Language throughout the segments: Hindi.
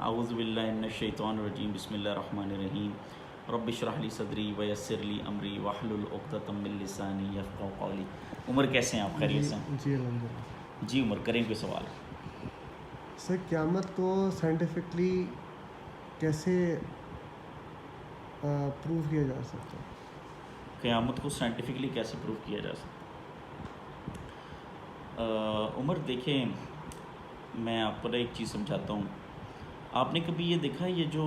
आऊज़ुबिल्लाहिमिनश्शैतानिर्रजीम बिस्मिल्लाहिर्रहमानिर्रहीम रब्बिश्रह ली सदरी वयस्सिर ली अमरी वहलुल उक़दतम मिन लिसानी यफ़क़हू क़ौली। उमर कैसे हैं आप? खैरियत से? जी अल्हम्दुलिल्लाह। जी उमर, करें कोई सवाल? सर, क़यामत को साइंटिफिकली कैसे प्रूव किया जा सकता है? क़यामत को साइंटिफिकली कैसे प्रूव किया जा सकता है? उमर देखें, मैं आपको ना एक चीज़ समझाता हूँ। आपने कभी ये देखा है, ये जो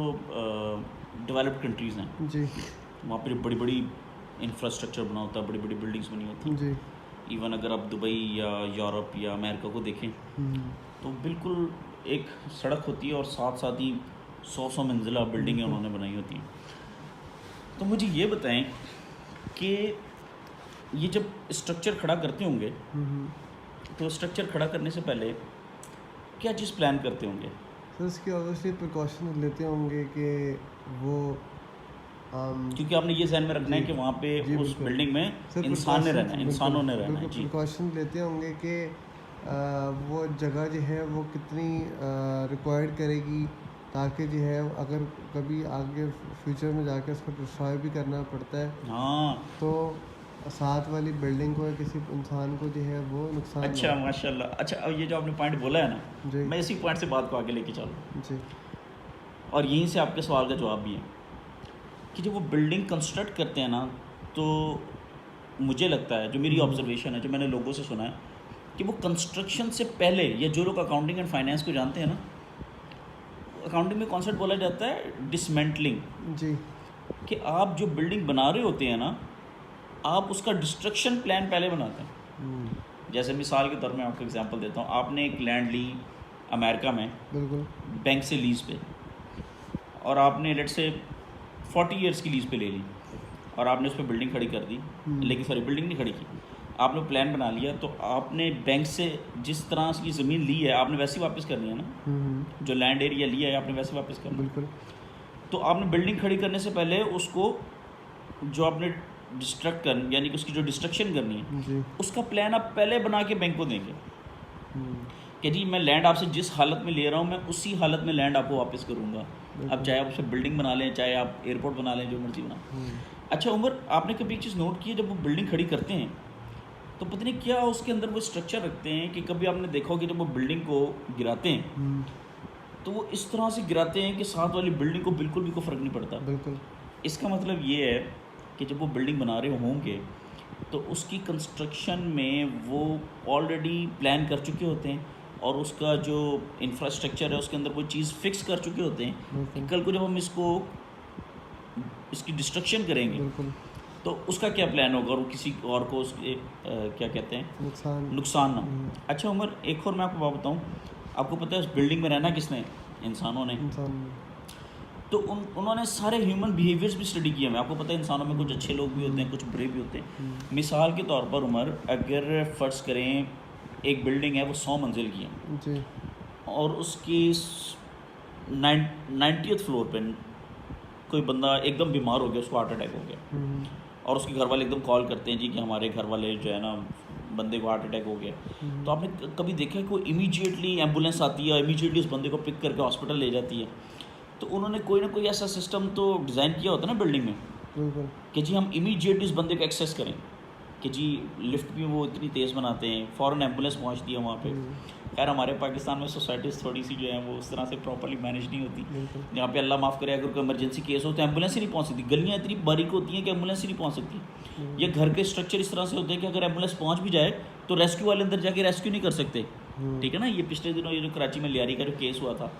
डेवलप्ड कंट्रीज़ हैं जी, वहाँ पर बड़ी बड़ी इंफ्रास्ट्रक्चर बना होता है, बड़ी बड़ी बिल्डिंग्स बनी होती हैं। जी। इवन अगर आप दुबई या यूरोप या अमेरिका को देखें तो बिल्कुल एक सड़क होती है और साथ साथ ही 100 मंजिला बिल्डिंगें उन्होंने बनाई होती हैं। तो मुझे ये बताएं कि ये जब स्ट्रक्चर खड़ा करते होंगे तो स्ट्रक्चर खड़ा करने से पहले क्या चीज़ प्लान करते होंगे? सर, इसकी ऑब्वियसली प्रिकॉशन लेते होंगे कि वो क्योंकि आपने ये ज़हन में रखना है कि वहाँ पे जी, उस बिल्कुल। बिल्डिंग में सर, इंसान ने रहना है, बिल्कुल, इंसानों ने रहना है। बिल्कुल जी, प्रिकॉशन लेते होंगे कि वो जगह जो है वो कितनी रिक्वायर्ड करेगी, ताकि जो है अगर कभी आगे फ्यूचर में जाके उसको डिस्ट्रॉय भी करना पड़ता है हाँ। तो साथ वाली बिल्डिंग को या किसी इंसान को जो है वो नुकसान ना अच्छा, हो। माशाल्लाह। अच्छा, अब ये जो आपने पॉइंट बोला है ना, जी, मैं इसी पॉइंट से बात को आगे लेके चलूँ जी, और यहीं से आपके सवाल का जवाब भी है कि जब वो बिल्डिंग कंस्ट्रक्ट करते हैं ना, तो मुझे लगता है, जो मेरी ऑब्जर्वेशन है, जो मैंने लोगों से सुना है, कि वो कंस्ट्रक्शन से पहले, या जो लोग अकाउंटिंग एंड फाइनेंस को जानते हैं ना, अकाउंटिंग में कॉन्सेप्ट बोला जाता है डिसमेंटलिंग, जी, कि आप जो बिल्डिंग बना रहे होते हैं ना, आप उसका डिस्ट्रक्शन प्लान पहले बनाते हैं। जैसे मिसाल के तौर में आपको एग्जांपल देता हूँ, आपने एक लैंड ली अमेरिका में बिल्कुल, बैंक से लीज़ पे, और आपने लेट से 40 ईयर्स की लीज़ पे ले ली और आपने उस पर बिल्डिंग खड़ी कर दी, लेकिन सॉरी, बिल्डिंग नहीं खड़ी की, आपने प्लान बना लिया, तो आपने बैंक से जिस तरह की ज़मीन ली है आपने वैसे ही वापस करनी है ना, जो लैंड एरिया लिया है आपने वैसे वापस करना है। बिल्कुल, तो आपने बिल्डिंग खड़ी करने से पहले उसको, जो आपने डिस्ट्रक्ट कर, यानी कि उसकी जो डिस्ट्रक्शन करनी है, जी, उसका प्लान आप पहले बना के बैंक को देंगे कि जी मैं लैंड आपसे जिस हालत में ले रहा हूँ, मैं उसी हालत में लैंड आपको वापस करूँगा। अब चाहे आप उस पर बिल्डिंग बना लें, चाहे आप एयरपोर्ट बना लें, जो मर्जी बना। अच्छा उमर, आपने कभी एक चीज़ नोट की है, जब वो बिल्डिंग खड़ी करते हैं तो पता नहीं क्या उसके अंदर वो स्ट्रक्चर रखते हैं कि कभी आपने देखा हो कि जब वो बिल्डिंग को गिराते हैं तो वो इस तरह से गिराते हैं कि साथ वाली बिल्डिंग को बिल्कुल भी कोई फ़र्क नहीं पड़ता। बिल्कुल, इसका मतलब ये है कि जब वो बिल्डिंग बना रहे होंगे तो उसकी कंस्ट्रक्शन में वो ऑलरेडी प्लान कर चुके होते हैं और उसका जो इंफ्रास्ट्रक्चर है उसके अंदर वो चीज़ फिक्स कर चुके होते हैं कि कल को जब हम इसकी डिस्ट्रक्शन करेंगे बिल्कुल, तो उसका क्या प्लान होगा और वो किसी और को उसके क्या कहते हैं, नुकसान ना हो। अच्छा उमर, एक और मैं आपको बात बताऊँ, आपको पता है उस बिल्डिंग में रहना किसने? इंसानों ने। इंसान, तो उन्होंने सारे ह्यूमन बिहेवियर्स भी स्टडी किए हैं। आपको पता है इंसानों में कुछ अच्छे लोग भी होते हैं, कुछ बुरे भी होते हैं। मिसाल के तौर पर उमर, अगर फ़र्ज़ करें एक बिल्डिंग है वो 100 मंजिल की है जी, और उसकी 90th फ्लोर पे कोई बंदा एकदम बीमार हो गया, उसको हार्ट अटैक हो गया और उसके घर वाले एकदम कॉल करते हैं जी कि हमारे घर वाले जो है ना, बंदे को हार्ट अटैक हो गया। तो आपने कभी देखा है कोई इमीडिएटली एम्बुलेंस आती है, इमीडिएटली उस बंदे को पिक करके हॉस्पिटल ले जाती है? तो उन्होंने कोई ना कोई ऐसा सिस्टम तो डिज़ाइन किया होता है ना बिल्डिंग में बिल्कुल, कि जी हम इमीडिएटली उस बंदे को एक्सेस करें, कि जी लिफ्ट भी वो इतनी तेज़ बनाते हैं, फ़ौरन एम्बुलेंस पहुंचती है वहाँ पे। खैर हमारे पाकिस्तान में सोसाइटीज़ थोड़ी सी जो है वो उस तरह से प्रॉपर्ली मैनेज नहीं होती। यहाँ पे अल्लाह माफ़ करे, अगर कोई इमरजेंसी केस हो तो एम्बुलेंस ही नहीं पहुँच सकती। गलियाँ इतनी बारीक होती हैं कि एम्बुलेंस ही नहीं पहुँच सकती। ये घर के स्ट्रक्चर इस तरह से होते हैं कि अगर एम्बुलेंस पहुँच भी जाए तो रेस्क्यू वाले अंदर जाके रेस्क्यू नहीं कर सकते। ठीक है ना। ये पिछले दिनों ये जो कराची में लियारी का जो केस हुआ था,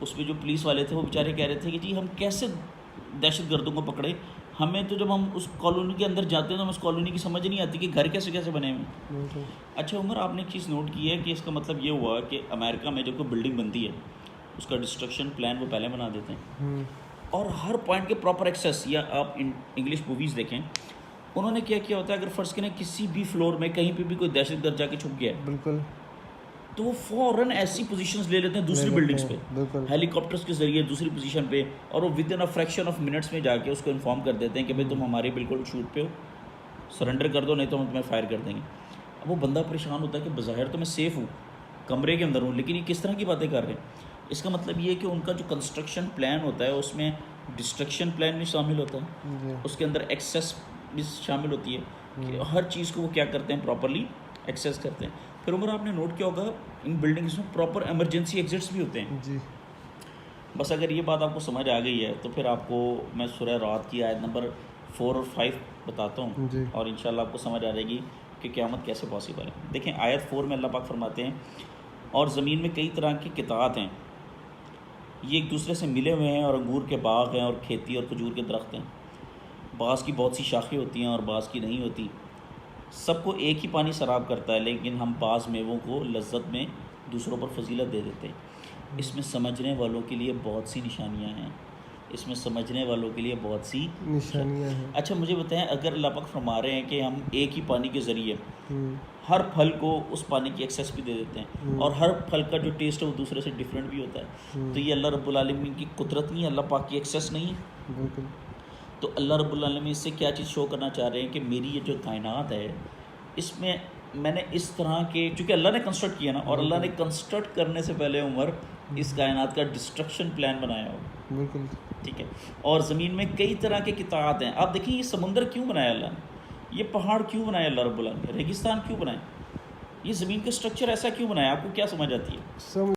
उसमें जो पुलिस वाले थे वो बेचारे कह रहे थे कि जी हम कैसे दहशत गर्दों को पकड़े, हमें तो जब हम उस कॉलोनी के अंदर जाते हैं तो हमें उस कॉलोनी की समझ नहीं आती कि घर कैसे कैसे बने हुए। अच्छा उमर, आपने एक चीज़ नोट की है कि इसका मतलब ये हुआ कि अमेरिका में जब कोई बिल्डिंग बनती है उसका डिस्ट्रक्शन प्लान वो पहले बना देते हैं और हर पॉइंट के प्रॉपर एक्सेस, या आप इंग्लिश मूवीज़ देखें, उन्होंने क्या किया होता है, अगर फ़र्ज़ करें किसी भी फ्लोर में कहीं पे भी कोई दहशतगर्द जाके छुप गया है, बिल्कुल, तो वो फ़ौरन ऐसी पोजीशंस ले लेते हैं दूसरी बिल्डिंग्स पे, बिल्कुल, हेलीकॉप्टर्स के ज़रिए दूसरी पोजीशन पे, और वो with in a fraction of minutes में जाके उसको इन्फॉर्म कर देते हैं कि भाई तुम हमारे बिल्कुल शूट पे हो, सरेंडर कर दो नहीं तो हम तुम्हें फायर कर देंगे। अब वो बंदा परेशान होता है कि बज़ाहिर तो मैं सेफ़ हूँ, कमरे के अंदर हूँ, लेकिन ये किस तरह की बातें कर रहे हैं। इसका मतलब ये है कि उनका जो कंस्ट्रक्शन प्लान होता है उसमें डिस्ट्रक्शन प्लान भी शामिल होता है, जी उसके अंदर एक्सेस भी शामिल होती है कि हर चीज़ को वो क्या करते हैं, प्रॉपरली एक्सेस करते हैं। फिर उमर आपने नोट किया होगा इन बिल्डिंग्स में प्रॉपर इमरजेंसी एग्जिट्स भी होते हैं। जी बस अगर ये बात आपको समझ आ गई है तो फिर आपको मैं सूरह रात की आयत नंबर 4 और 5 बताता हूँ जी और इंशाल्लाह आपको समझ आ जाएगी कि क़यामत कैसे पॉसिबल है। देखें आयत 4 में अल्लाह पाक फरमाते हैं, और ज़मीन में कई तरह की कितात हैं, ये एक दूसरे से मिले हुए हैं, और अंगूर के बाग हैं और खेती और खजूर के दरख्त हैं, बाज़ की बहुत सी शाखें होती हैं और बाज़ की नहीं होती, सबको एक ही पानी शराब करता है, लेकिन हम बाज़ मेवों को लज्जत में दूसरों पर फजीलत दे देते हैं। इसमें समझने वालों के लिए बहुत सी निशानियां हैं, इसमें समझने वालों के लिए बहुत सी निशानियाँ हैं। अच्छा मुझे बताएं, अगर अल्लाह पाक फरमा रहे हैं कि हम एक ही पानी के ज़रिए हम्म, हर फल को उस पानी की एक्सेस भी दे देते हैं, और हर फल का जो टेस्ट है वो दूसरे से डिफरेंट भी होता है, तो ये अल्लाह रब्बुल आलमीन की कुदरत नहीं है, अल्लाह पाक की एक्सेस नहीं है। बिल्कुल तो अल्लाह रब्बुल आलमीन इससे क्या चीज़ शो करना चाह रहे हैं कि मेरी ये जो कायनात है इसमें मैंने इस तरह के, चूँकि अल्लाह ने कंस्ट्रक्ट किया ना, और अल्लाह ने कंस्ट्रक्ट करने से पहले उमर इस कायनात का डिस्ट्रक्शन प्लान बनाया हो, बिल्कुल ठीक है। और ज़मीन में कई तरह के कितात हैं। आप देखिए ये समुंदर क्यों बनाया अल्लाह ने, ये पहाड़ क्यों बनाया अल्लाह रब्बुल आलमीन, रेगिस्तान क्यों बनाए, ये ज़मीन का स्ट्रक्चर ऐसा क्यों बनाया, आपको क्या समझ आती है? सब